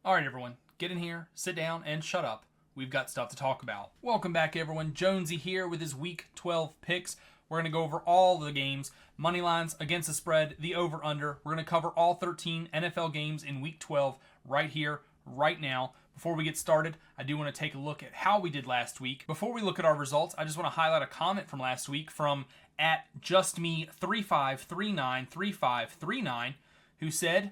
All right, everyone, get in here, sit down, and shut up. We've got stuff to talk about. Welcome back, everyone. Jonesy here with his Week 12 picks. We're going to go over all the games, money lines, against the spread, the over-under. We're going to cover all 13 NFL games in Week 12 right here, right now. Before we get started, I do want to take a look at how we did last week. Before we look at our results, I just want to highlight a comment from last week from at justme35393539, who said,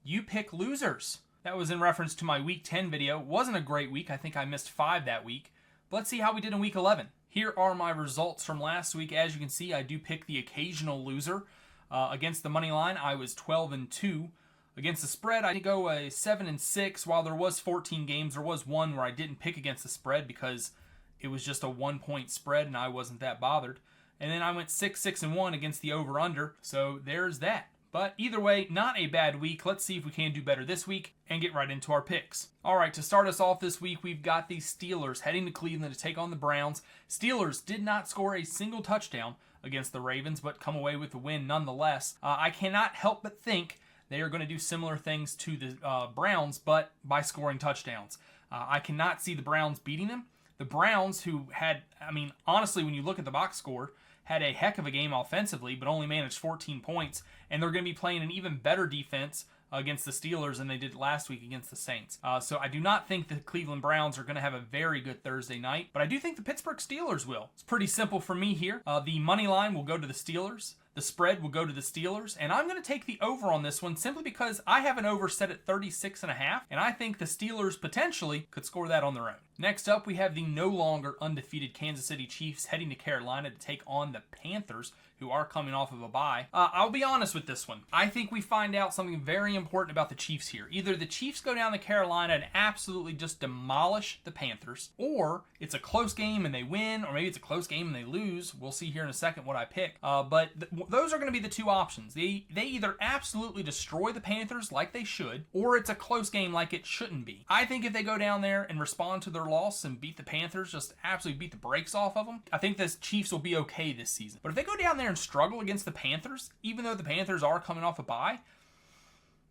"You pick losers." That was in reference to my Week 10 video. Wasn't a great week. I think I missed 5 that week. But let's see how we did in Week 11. Here are my results from last week. As you can see, I do pick the occasional loser. Against the money line, I was 12-2. Against the spread, I go 7-6. While there was 14 games, there was one where I didn't pick against the spread because it was just a 1-point spread and I wasn't that bothered. And then I went 6-1 against the over-under. So there's that. But either way, not a bad week. Let's see if we can do better this week and get right into our picks. All right, to start us off this week, we've got the Steelers heading to Cleveland to take on the Browns. Steelers did not score a single touchdown against the Ravens, but come away with the win nonetheless. I cannot help but think they are going to do similar things to the Browns, but by scoring touchdowns. I cannot see the Browns beating them. The Browns, who had, honestly, when you look at the box score, had a heck of a game offensively, but only managed 14 points, and they're going to be playing an even better defense against the Steelers than they did last week against the Saints. So I do not think the Cleveland Browns are going to have a very good Thursday night, but I do think the Pittsburgh Steelers will. It's pretty simple for me here. The money line will go to the Steelers. The spread will go to the Steelers, and I'm going to take the over on this one simply because I have an over set at 36.5, and I think the Steelers potentially could score that on their own. Next up, we have the no longer undefeated Kansas City Chiefs heading to Carolina to take on the Panthers, who are coming off of a bye. I'll be honest with this one. I think we find out something very important about the Chiefs here. Either the Chiefs go down to Carolina and absolutely just demolish the Panthers, or it's a close game and they win, or maybe it's a close game and they lose. We'll see here in a second what I pick. But those are going to be the two options. They either absolutely destroy the Panthers like they should, or it's a close game like it shouldn't be. I think if they go down there and respond to their loss and beat the Panthers, just absolutely beat the brakes off of them, I think the Chiefs will be okay this season. But if they go down there and struggle against the Panthers, even though the Panthers are coming off a bye,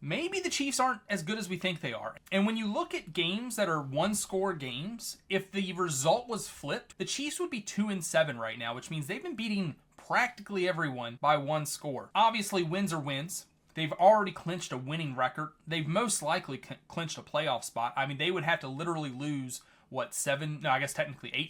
maybe the Chiefs aren't as good as we think they are. And when you look at games that are one-score games, if the result was flipped, the Chiefs would be 2-7 right now, which means they've been beating practically everyone by one score. Obviously, wins are wins. They've already clinched a winning record. They've most likely clinched a playoff spot. They would have to literally lose, 8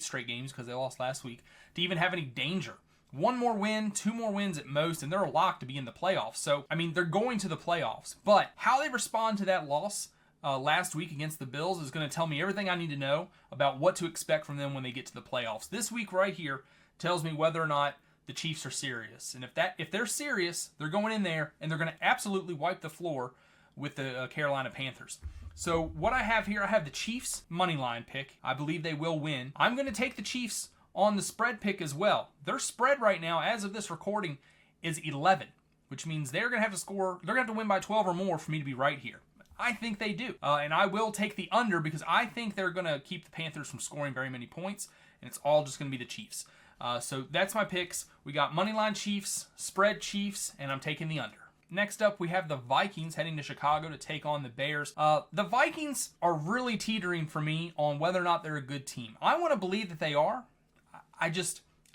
straight games because they lost last week to even have any danger. One more win, 2 more wins at most, and they're locked to be in the playoffs. So, they're going to the playoffs. But how they respond to that loss last week against the Bills is going to tell me everything I need to know about what to expect from them when they get to the playoffs. This week right here tells me whether or not the Chiefs are serious. And if they're serious, they're going in there and they're going to absolutely wipe the floor with the Carolina Panthers. So what I have here, I have the Chiefs money line pick. I believe they will win. I'm going to take the Chiefs on the spread pick as well. Their spread right now, as of this recording, is 11, which means they're going to have to score. They're going to have to win by 12 or more for me to be right here. I think they do. And I will take the under because I think they're going to keep the Panthers from scoring very many points, and it's all just going to be the Chiefs. So that's my picks. We got moneyline Chiefs, spread Chiefs, and I'm taking the under. Next up, we have the Vikings heading to Chicago to take on the Bears. The Vikings are really teetering for me on whether or not they're a good team. I want to believe that they are.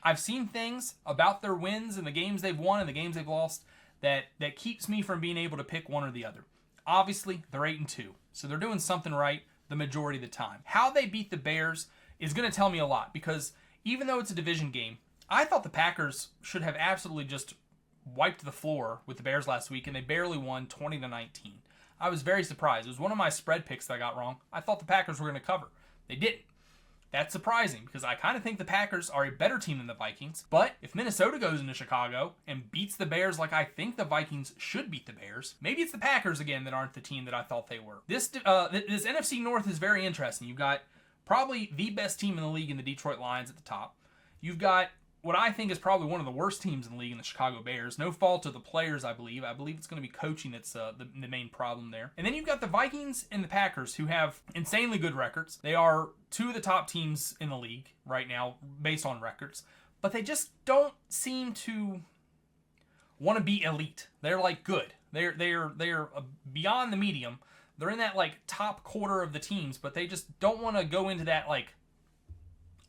I've seen things about their wins and the games they've won and the games they've lost that keeps me from being able to pick one or the other. Obviously, they're 8-2, so they're doing something right the majority of the time. How they beat the Bears is going to tell me a lot because even though it's a division game, I thought the Packers should have absolutely just wiped the floor with the Bears last week, and they barely won 20-19. I was very surprised. It was one of my spread picks that I got wrong. I thought the Packers were going to cover. They didn't. That's surprising because I kind of think the Packers are a better team than the Vikings. But if Minnesota goes into Chicago and beats the Bears like I think the Vikings should beat the Bears, maybe it's the Packers again that aren't the team that I thought they were. This NFC North is very interesting. You've got probably the best team in the league in the Detroit Lions at the top. You've got what I think is probably one of the worst teams in the league in the Chicago Bears. No fault of the players, I believe. I believe it's going to be coaching that's the main problem there. And then you've got the Vikings and the Packers, who have insanely good records. They are 2 of the top teams in the league right now based on records. But they just don't seem to want to be elite. They're like good. They're beyond the medium, They're in that like top quarter of the teams, but they just don't want to go into that like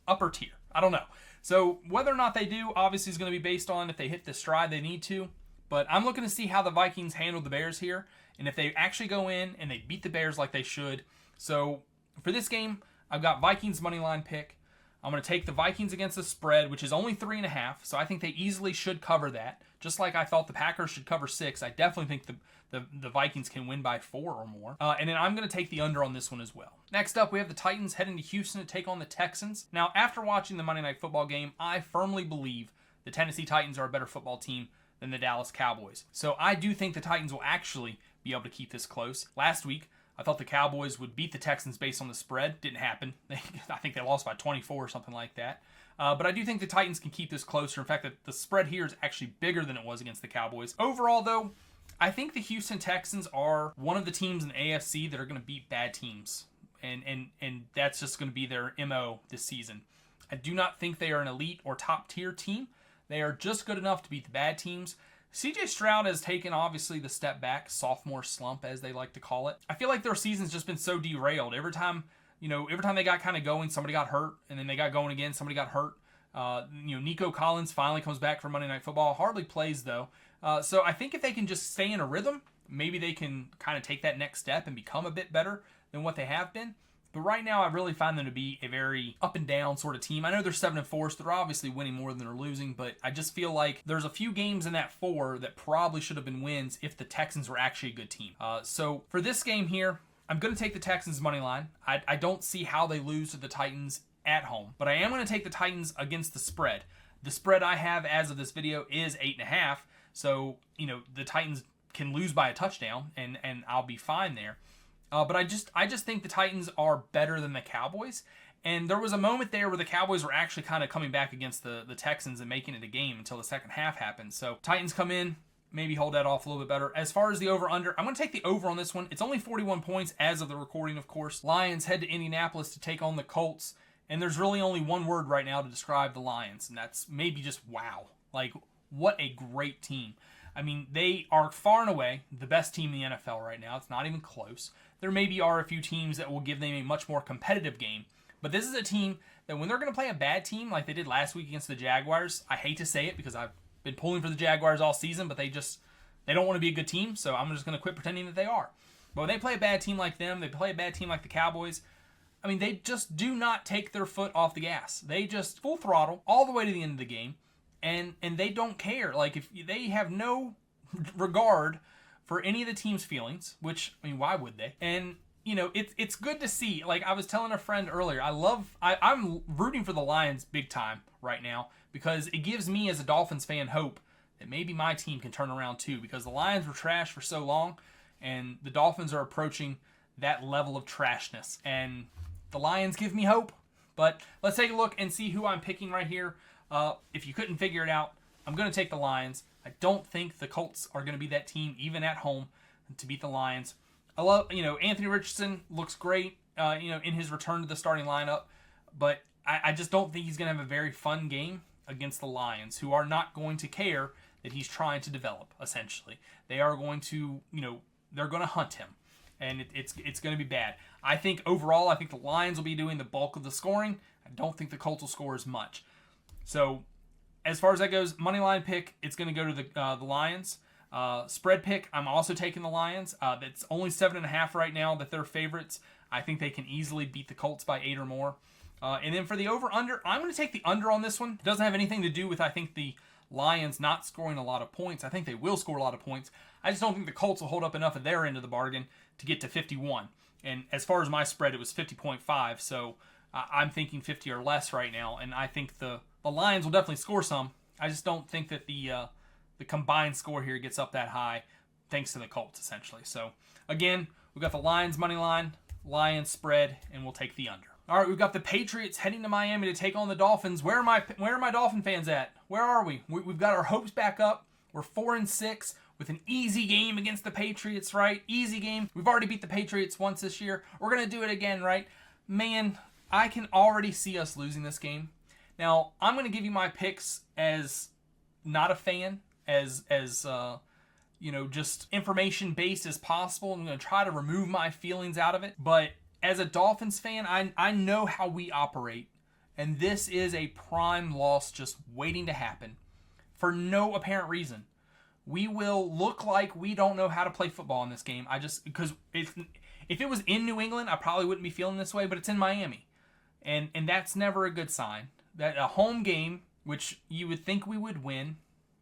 upper tier. I don't know. So whether or not they do, obviously, is going to be based on if they hit the stride they need to. But I'm looking to see how the Vikings handle the Bears here, and if they actually go in and they beat the Bears like they should. So for this game, I've got Vikings money line pick. I'm going to take the Vikings against the spread, which is only 3.5. So I think they easily should cover that. Just like I thought the Packers should cover 6, I definitely think the Vikings can win by 4 or more. And then I'm going to take the under on this one as well. Next up, we have the Titans heading to Houston to take on the Texans. Now, after watching the Monday Night Football game, I firmly believe the Tennessee Titans are a better football team than the Dallas Cowboys. So I do think the Titans will actually be able to keep this close. Last week, I thought the Cowboys would beat the Texans based on the spread. Didn't happen. I think they lost by 24 or something like that. But I do think the Titans can keep this closer. In fact, the spread here is actually bigger than it was against the Cowboys. Overall, though, I think the Houston Texans are one of the teams in the AFC that are going to beat bad teams. And that's just going to be their MO this season. I do not think they are an elite or top tier team. They are just good enough to beat the bad teams. CJ Stroud has taken, obviously, the step back, sophomore slump, as they like to call it. I feel like their season's just been so derailed. Every time they got kind of going, somebody got hurt, and then they got going again, somebody got hurt. Nico Collins finally comes back for Monday Night Football. Hardly plays, though. So I think if they can just stay in a rhythm, maybe they can kind of take that next step and become a bit better than what they have been. But right now, I really find them to be a very up and down sort of team. I know they're 7-4, so they're obviously winning more than they're losing, but I just feel like there's a few games in that 4 that probably should have been wins if the Texans were actually a good team. So for this game here, I'm going to take the Texans money line. I don't see how they lose to the Titans at home, but I am going to take the Titans against the spread. The spread I have as of this video is 8.5, so the Titans can lose by a touchdown, and I'll be fine there. But I just think the Titans are better than the Cowboys. And there was a moment there where the Cowboys were actually kind of coming back against the Texans and making it a game until the second half happened. So Titans come in, maybe hold that off a little bit better. As far as the over-under, I'm going to take the over on this one. It's only 41 points as of the recording, of course. Lions head to Indianapolis to take on the Colts. And there's really only one word right now to describe the Lions, and that's maybe just wow. Like, what a great team. I mean, they are far and away the best team in the NFL right now. It's not even close. There maybe are a few teams that will give them a much more competitive game. But this is a team that when they're going to play a bad team like they did last week against the Jaguars, I hate to say it because I've been pulling for the Jaguars all season, but they don't want to be a good team, so I'm just going to quit pretending that they are. But when they play a bad team like them, they play a bad team like the Cowboys, I mean, they just do not take their foot off the gas. They just full throttle all the way to the end of the game, and they don't care. Like, if they have no regard for any of the team's feelings, which, I mean, why would they? And, it's good to see. Like, I was telling a friend earlier, I'm rooting for the Lions big time right now because it gives me as a Dolphins fan hope that maybe my team can turn around too, because the Lions were trash for so long, and the Dolphins are approaching that level of trashness. And the Lions give me hope. But let's take a look and see who I'm picking right here. If you couldn't figure it out, I'm going to take the Lions. I don't think the Colts are going to be that team, even at home, to beat the Lions. I love, Anthony Richardson looks great, in his return to the starting lineup. But I just don't think he's going to have a very fun game against the Lions, who are not going to care that he's trying to develop, essentially. They are going to, they're going to hunt him. And it's going to be bad. I think overall, the Lions will be doing the bulk of the scoring. I don't think the Colts will score as much. So, as far as that goes, money line pick, it's going to go to the Lions. Spread pick, I'm also taking the Lions. It's only 7.5 right now that they're favorites. I think they can easily beat the Colts by 8 or more. And then for the over-under, I'm going to take the under on this one. It doesn't have anything to do with, the Lions not scoring a lot of points. I think they will score a lot of points. I just don't think the Colts will hold up enough of their end of the bargain to get to 51. And as far as my spread, it was 50.5, so I'm thinking 50 or less right now, and I think the Lions will definitely score some. I just don't think that the combined score here gets up that high, thanks to the Colts, essentially. So, again, we've got the Lions money line, Lions spread, and we'll take the under. All right, we've got the Patriots heading to Miami to take on the Dolphins. Where are my Dolphin fans at? Where are we? We've got our hopes back up. We're 4-6 with an easy game against the Patriots, right? Easy game. We've already beat the Patriots once this year. We're going to do it again, right? Man, I can already see us losing this game. Now, I'm going to give you my picks as not a fan, as just information based as possible. I'm going to try to remove my feelings out of it. But as a Dolphins fan, I know how we operate. And this is a prime loss just waiting to happen for no apparent reason. We will look like we don't know how to play football in this game. Because if it was in New England, I probably wouldn't be feeling this way, but it's in Miami. And that's never a good sign. That a home game, which you would think we would win,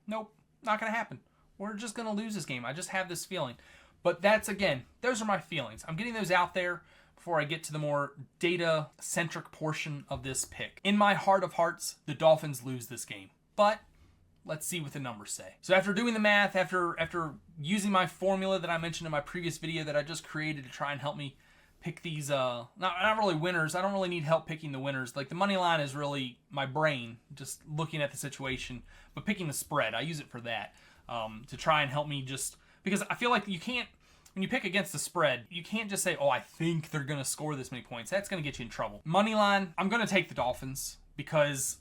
nope, not going to happen. We're just going to lose this game. I just have this feeling. But those are my feelings. I'm getting those out there before I get to the more data-centric portion of this pick. In my heart of hearts, the Dolphins lose this game. But let's see what the numbers say. So after doing the math, after using my formula that I mentioned in my previous video that I just created to try and help me pick these, not really winners. I don't really need help picking the winners. Like the money line is really my brain, just looking at the situation. But picking the spread, I use it for that, to try and help me because I feel like you can't, when you pick against the spread, you can't just say, oh, I think they're going to score this many points. That's going to get you in trouble. Money line, I'm going to take the Dolphins because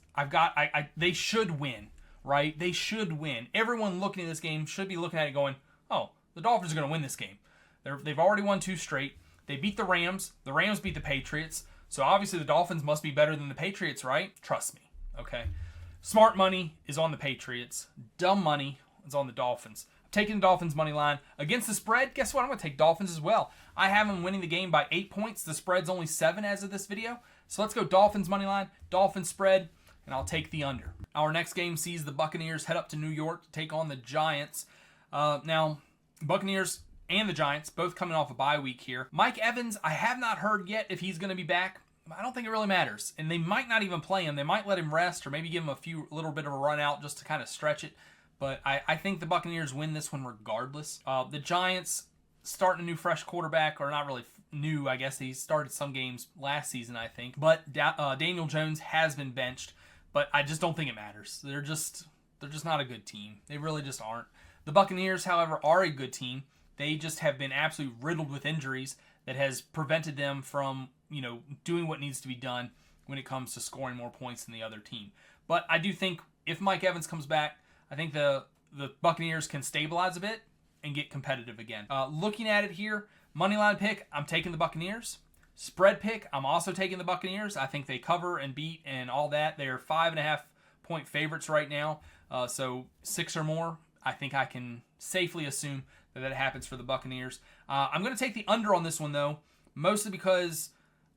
they should win, right? They should win. Everyone looking at this game should be looking at it going, oh, the Dolphins are going to win this game. They've already won 2 straight. They beat the Rams. The Rams beat the Patriots. So obviously the Dolphins must be better than the Patriots, right? Trust me, okay? Smart money is on the Patriots. Dumb money is on the Dolphins. Taking the Dolphins money line against the spread. Guess what? I'm going to take Dolphins as well. I have them winning the game by 8 points. The spread's only 7 as of this video. So let's go Dolphins money line, Dolphins spread, and I'll take the under. Our next game sees the Buccaneers head up to New York to take on the Giants. Now, Buccaneers and the Giants both coming off a bye week here. Mike Evans, I have not heard yet if he's going to be back. I don't think it really matters. And they might not even play him. They might let him rest or maybe give him little bit of a run out just to kind of stretch it. But I think the Buccaneers win this one regardless. The Giants starting a new fresh quarterback, or not really new, I guess. He started some games last season, I think. But Daniel Jones has been benched, but I just don't think it matters. They're just not a good team. They really just aren't. The Buccaneers, however, are a good team. They just have been absolutely riddled with injuries that has prevented them from, doing what needs to be done when it comes to scoring more points than the other team. But I do think if Mike Evans comes back, I think the Buccaneers can stabilize a bit and get competitive again. Looking at it here, moneyline pick, I'm taking the Buccaneers. Spread pick, I'm also taking the Buccaneers. I think they cover and beat and all that. They're 5.5 point favorites right now. So 6 or more, I think I can safely assume that happens for the Buccaneers. I'm going to take the under on this one, though, mostly because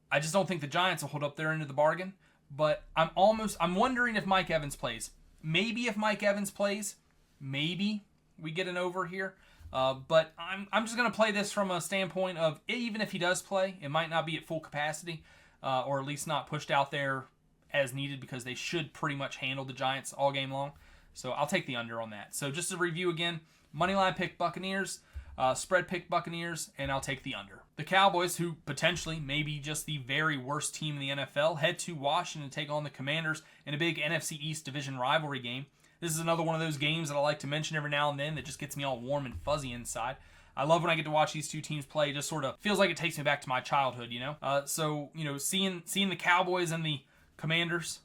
I just don't think the Giants will hold up their end of the bargain. But I'm wondering if Mike Evans plays. Maybe if Mike Evans plays, maybe we get an over here. But I'm just going to play this from a standpoint of even if he does play, it might not be at full capacity, or at least not pushed out there as needed because they should pretty much handle the Giants all game long. So I'll take the under on that. So just to review again, moneyline pick Buccaneers, spread pick Buccaneers, and I'll take the under. The Cowboys, who potentially may be just the very worst team in the NFL, head to Washington to take on the Commanders in a big NFC East division rivalry game. This is another one of those games that I like to mention every now and then that just gets me all warm and fuzzy inside. I love when I get to watch these two teams play. It just sort of feels like it takes me back to my childhood, seeing the Cowboys and the Commanders,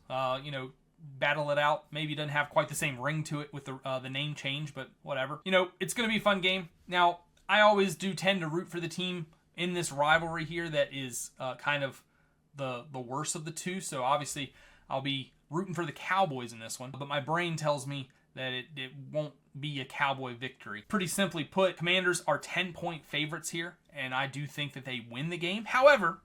battle it out. Maybe it doesn't have quite the same ring to it with the name change, but whatever. It's going to be a fun game. Now, I always do tend to root for the team in this rivalry here that is kind of the worst of the two. So obviously, I'll be rooting for the Cowboys in this one. But my brain tells me that it won't be a Cowboy victory. Pretty simply put, Commanders are 10-point favorites here, and I do think that they win the game. However,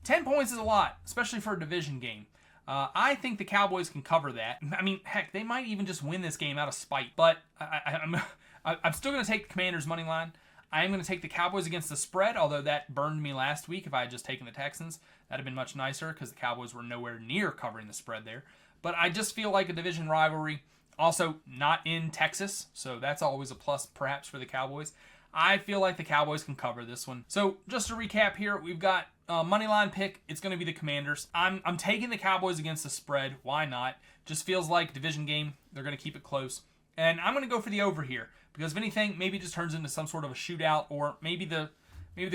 10 points is a lot, especially for a division game. I think the Cowboys can cover that. I mean, heck, they might even just win this game out of spite. But I'm still going to take the Commanders' money line. I am going to take the Cowboys against the spread, although that burned me last week if I had just taken the Texans. That would have been much nicer because the Cowboys were nowhere near covering the spread there. But I just feel like a division rivalry. Also, not in Texas, so that's always a plus perhaps for the Cowboys. I feel like the Cowboys can cover this one. So just to recap here, we've got moneyline pick. It's going to be the Commanders. I'm taking the Cowboys against the spread. Why not? Just feels like division game. They're going to keep it close. And I'm going to go for the over here because if anything, maybe it just turns into some sort of a shootout, or maybe the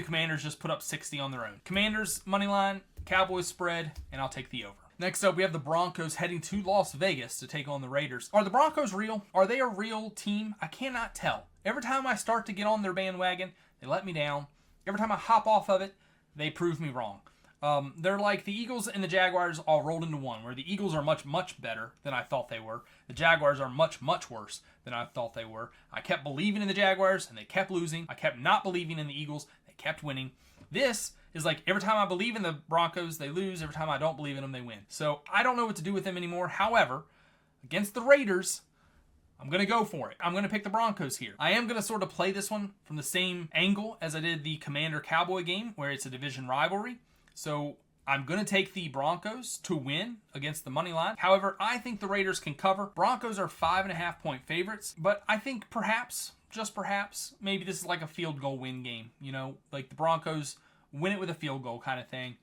Commanders just put up 60 on their own. Commanders moneyline, Cowboys spread, and I'll take the over. Next up, we have the Broncos heading to Las Vegas to take on the Raiders. Are the Broncos real? Are they a real team? I cannot tell. Every time I start to get on their bandwagon, they let me down. Every time I hop off of it, they prove me wrong. They're like the Eagles and the Jaguars all rolled into one, where the Eagles are much, much better than I thought they were. The Jaguars are much, much worse than I thought they were. I kept believing in the Jaguars, and they kept losing. I kept not believing in the Eagles. They kept winning. This is like every time I believe in the Broncos, they lose. Every time I don't believe in them, they win. So I don't know what to do with them anymore. However, against the Raiders, I'm going to go for it. I'm going to pick the Broncos here. I am going to sort of play this one from the same angle as I did the Commander-Cowboy game, where it's a division rivalry. So I'm going to take the Broncos to win against the money line. However, I think the Raiders can cover. Broncos are 5.5-point favorites, but I think perhaps, just perhaps, maybe this is like a field goal win game. You know, like the Broncos win it with a field goal kind of thing.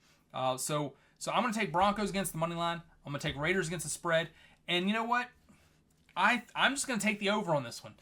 So I'm going to take Broncos against the money line. I'm going to take Raiders against the spread. And you know what? I'm just going to take the over on this one.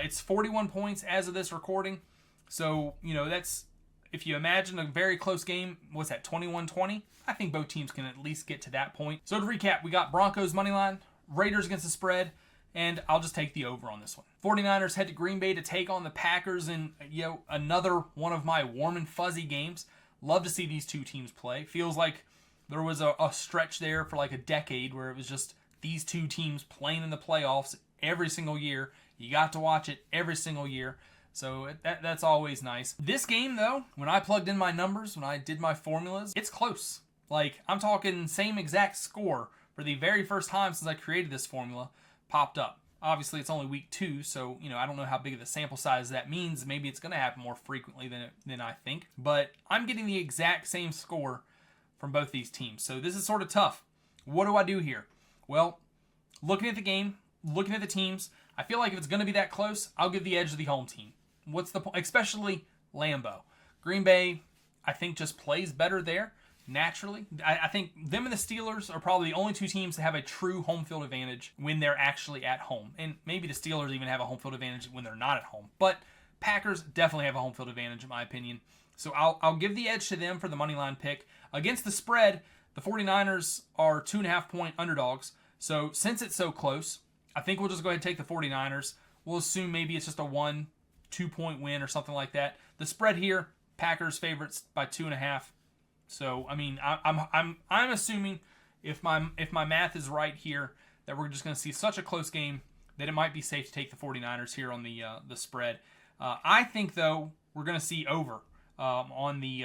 It's 41 points as of this recording. So, you know, that's, if you imagine a very close game, what's that, 21-20? I think both teams can at least get to that point. So to recap, we got Broncos money line, Raiders against the spread, and I'll just take the over on this one. 49ers head to Green Bay to take on the Packers in, you know, another one of my warm and fuzzy games. Love to see these two teams play. Feels like there was a stretch there for like a decade where it was just these two teams playing in the playoffs every single year. You got to watch it every single year. So that's always nice. This game, though, when I plugged in my numbers, when I did my formulas, it's close. Like, I'm talking same exact score for the very first time since I created this formula popped up. Obviously, it's only week 2, so, you know, I don't know how big of the sample size that means. Maybe it's going to happen more frequently than I think. But I'm getting the exact same score from both these teams. So this is sort of tough. What do I do here? Well, looking at the game, looking at the teams, I feel like if it's going to be that close, I'll give the edge to the home team. What's the point? Especially Lambeau. Green Bay, I think, just plays better there naturally. I think them and the Steelers are probably the only two teams that have a true home field advantage when they're actually at home. And maybe the Steelers even have a home field advantage when they're not at home. But Packers definitely have a home field advantage, in my opinion. So I'll give the edge to them for the money line pick. Against the spread, the 49ers are 2.5-point underdogs. So since it's so close, I think we'll just go ahead and take the 49ers. We'll assume maybe it's just a 1-2-point win or something like that. The spread here, Packers favorites by 2.5. So I mean, I'm assuming if my math is right here that we're just going to see such a close game that it might be safe to take the 49ers here on the spread. I think though we're going to see over on the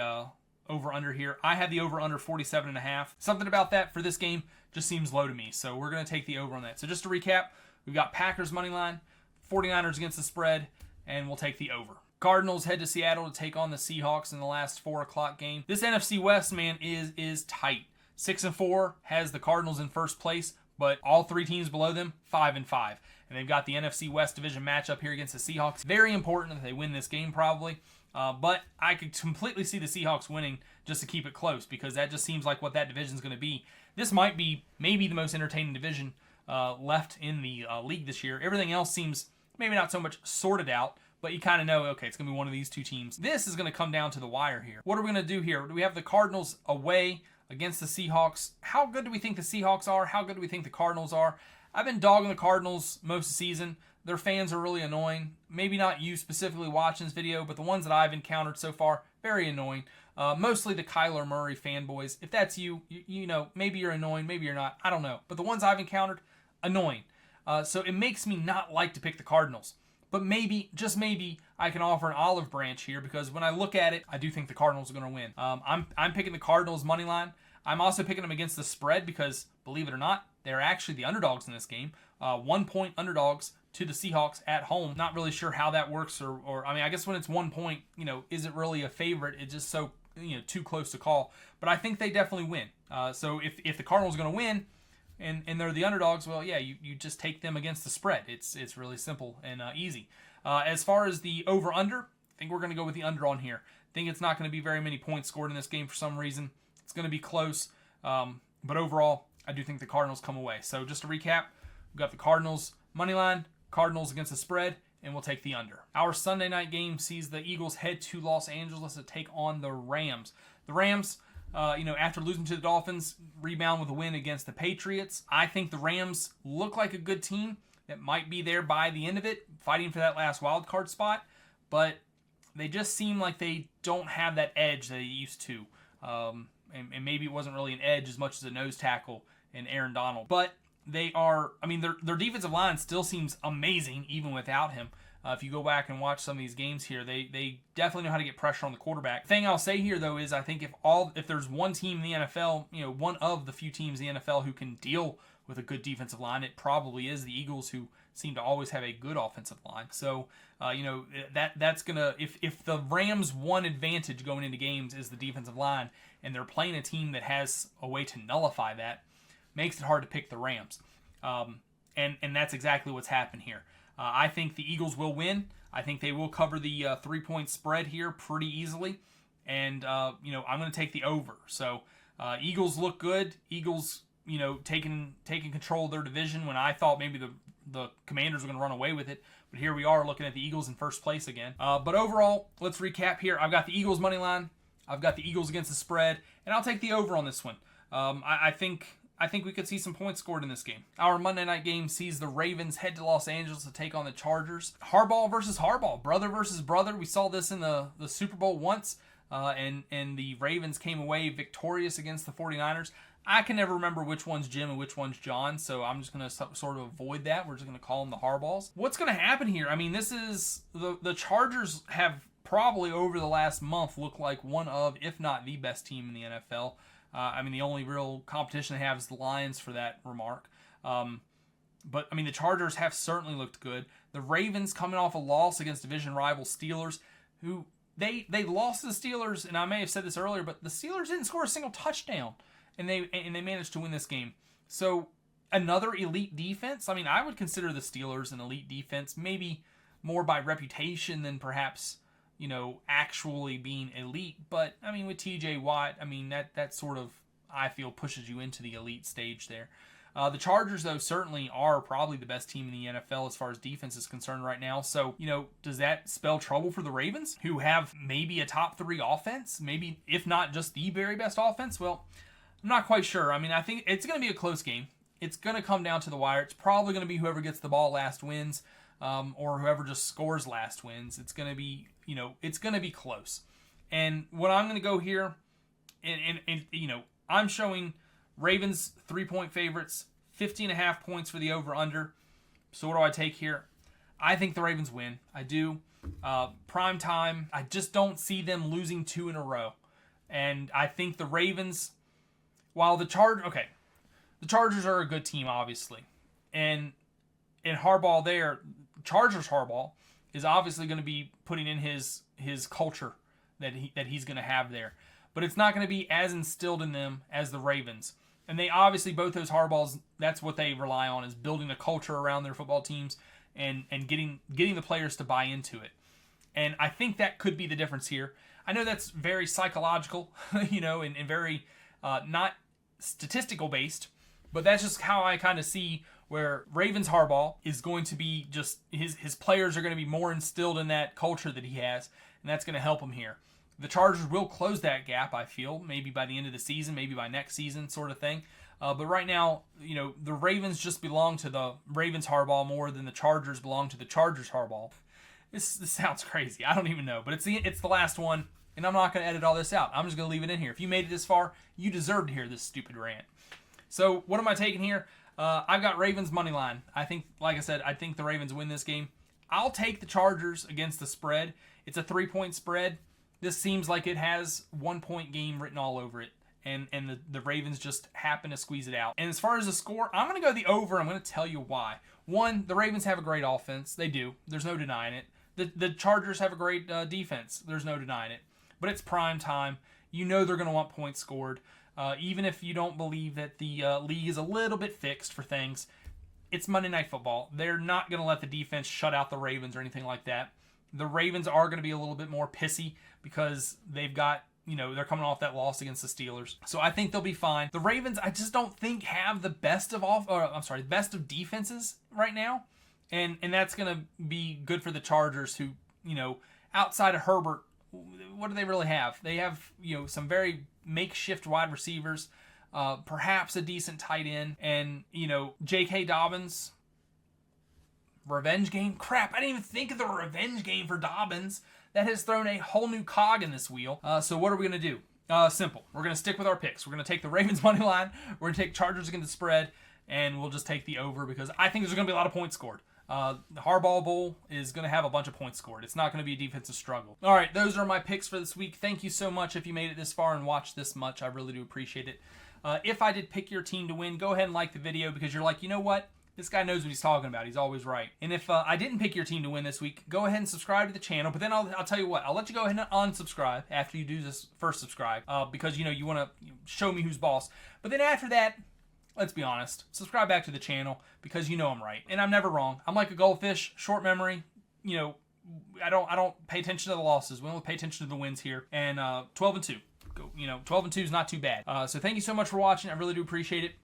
over under here. I have the over under 47.5. Something about that for this game just seems low to me. So we're going to take the over on that. So just to recap, we've got Packers money line, 49ers against the spread, and we'll take the over. Cardinals head to Seattle to take on the Seahawks in the last 4 o'clock game. This NFC West, man, is tight. 6-4 has the Cardinals in first place, but all 3 teams below them, 5-5. And they've got the NFC West division matchup here against the Seahawks. Very important that they win this game probably. But I could completely see the Seahawks winning just to keep it close because that just seems like what that division is going to be. This might be maybe the most entertaining division left in the league this year. Everything else seems maybe not so much sorted out, but you kind of know, okay, it's going to be one of these two teams. This is going to come down to the wire here. What are we going to do here? Do we have the Cardinals away against the Seahawks? How good do we think the Seahawks are? How good do we think the Cardinals are? I've been dogging the Cardinals most of the season. Their fans are really annoying. Maybe not you specifically watching this video, but the ones that I've encountered so far, very annoying. Mostly the Kyler Murray fanboys. If that's you, you know, maybe you're annoying, maybe you're not. I don't know. But the ones I've encountered, annoying. So it makes me not like to pick the Cardinals. But maybe, just maybe, I can offer an olive branch here because when I look at it, I do think the Cardinals are going to win. I'm picking the Cardinals money line. I'm also picking them against the spread because, believe it or not, they're actually the underdogs in this game. 1-point underdogs to the Seahawks at home. Not really sure how that works, or I mean, I guess when it's 1 point, you know, is it really a favorite? It's just so, you know, too close to call. But I think they definitely win. So if the Cardinals are going to win, and they're the underdogs, well, yeah, you just take them against the spread. It's really simple and easy. As far as the over-under, I think we're going to go with the under on here. I think it's not going to be very many points scored in this game for some reason. It's going to be close, but overall, I do think the Cardinals come away. So just to recap, we've got the Cardinals money line, Cardinals against the spread, and we'll take the under. Our Sunday night game sees the Eagles head to Los Angeles to take on the Rams. The Rams, after losing to the Dolphins, rebound with a win against the Patriots. I think the Rams look like a good team that might be there by the end of it, fighting for that last wild card spot, but they just seem like they don't have that edge that they used to. And maybe it wasn't really an edge as much as a nose tackle in Aaron Donald. But they are, their defensive line still seems amazing even without him. If you go back and watch some of these games here, they definitely know how to get pressure on the quarterback. The thing I'll say here, though, is I think if there's one team in the NFL, one of the few teams in the NFL who can deal with a good defensive line, it probably is the Eagles, who seem to always have a good offensive line. So, that's going to, if the Rams' one advantage going into games is the defensive line, and they're playing a team that has a way to nullify that, makes it hard to pick the Rams. And that's exactly what's happened here. I think the Eagles will win. I think they will cover the 3-point spread here pretty easily. And, I'm going to take the over. So, Eagles look good. Eagles, taking control of their division when I thought maybe the Commanders were going to run away with it. But here we are looking at the Eagles in first place again. But overall, let's recap here. I've got the Eagles money line. I've got the Eagles against the spread. And I'll take the over on this one. I think we could see some points scored in this game. Our Monday night game sees the Ravens head to Los Angeles to take on the Chargers. Harbaugh versus Harbaugh, brother versus brother. We saw this in the Super Bowl once, and the Ravens came away victorious against the 49ers. I can never remember which one's Jim and which one's John, so I'm just going to sort of avoid that. We're just going to call them the Harbaughs. What's going to happen here? This is the Chargers have probably over the last month looked like one of, if not the best team in the NFL. The only real competition they have is the Lions for that remark. But the Chargers have certainly looked good. The Ravens coming off a loss against division rival Steelers, who they lost to the Steelers, and I may have said this earlier, but the Steelers didn't score a single touchdown, and they managed to win this game. So another elite defense. I would consider the Steelers an elite defense, maybe more by reputation than perhaps actually being elite. But, with TJ Watt, that sort of, I feel, pushes you into the elite stage there. The Chargers, though, certainly are probably the best team in the NFL as far as defense is concerned right now. So, does that spell trouble for the Ravens, who have maybe a top 3 offense? Maybe, if not just the very best offense? Well, I'm not quite sure. I think it's going to be a close game. It's going to come down to the wire. It's probably going to be whoever gets the ball last wins, or whoever just scores last wins. It's going to be it's going to be close. And what I'm going to go here, and I'm showing Ravens 3-point favorites, 50.5 points for the over-under. So what do I take here? I think the Ravens win. I do. Prime time, I just don't see them losing 2 in a row. And I think the Ravens, while the Chargers are a good team, obviously. And in Harbaugh there, Chargers Harbaugh is obviously going to be putting in his culture that he's going to have there. But it's not going to be as instilled in them as the Ravens. And they obviously, both those Harbaughs, that's what they rely on, is building a culture around their football teams and getting the players to buy into it. And I think that could be the difference here. I know that's very psychological, and very not statistical based, but that's just how I kind of see where Ravens Harbaugh is going to be just, his players are going to be more instilled in that culture that he has, and that's going to help him here. The Chargers will close that gap, I feel, maybe by the end of the season, maybe by next season sort of thing. But right now, the Ravens just belong to the Ravens Harbaugh more than the Chargers belong to the Chargers Harbaugh. This sounds crazy. I don't even know. But it's the last one, and I'm not going to edit all this out. I'm just going to leave it in here. If you made it this far, you deserve to hear this stupid rant. So what am I taking here? I've got Ravens money line. I think, like I said, I think the Ravens win this game. I'll take the Chargers against the spread. It's a 3-point spread. This seems like it has 1-point game written all over it. And the Ravens just happen to squeeze it out. And as far as the score, I'm going to go the over. I'm going to tell you why. One, the Ravens have a great offense. They do. There's no denying it. The Chargers have a great defense. There's no denying it. But it's prime time. They're going to want points scored. Even if you don't believe that the league is a little bit fixed for things, it's Monday Night Football. They're not going to let the defense shut out the Ravens or anything like that. The Ravens are going to be a little bit more pissy because they've got, they're coming off that loss against the Steelers. So I think they'll be fine. The Ravens, I just don't think have the best of defenses right now. And that's going to be good for the Chargers, who, outside of Herbert, what do they really have? They have, some very makeshift wide receivers, perhaps a decent tight end, and, J.K. Dobbins, revenge game? Crap, I didn't even think of the revenge game for Dobbins. That has thrown a whole new cog in this wheel. So what are we going to do? Simple. We're going to stick with our picks. We're going to take the Ravens money line. We're going to take Chargers against the spread, and we'll just take the over because I think there's going to be a lot of points scored. The Harbaugh Bowl is going to have a bunch of points scored. It's not going to be a defensive struggle. All right, those are my picks for this week. Thank you so much if you made it this far and watched this much. I really do appreciate it. If I did pick your team to win, go ahead and like the video because you're like, you know what? This guy knows what he's talking about. He's always right. And if I didn't pick your team to win this week, go ahead and subscribe to the channel. But then I'll tell you what. I'll let you go ahead and unsubscribe after you do this first subscribe because, you want to show me who's boss. But then after that, let's be honest, subscribe back to the channel because you know I'm right. And I'm never wrong. I'm like a goldfish, short memory. I don't pay attention to the losses. We only pay attention to the wins here. And 12-2. 12-2 is not too bad. So thank you so much for watching. I really do appreciate it.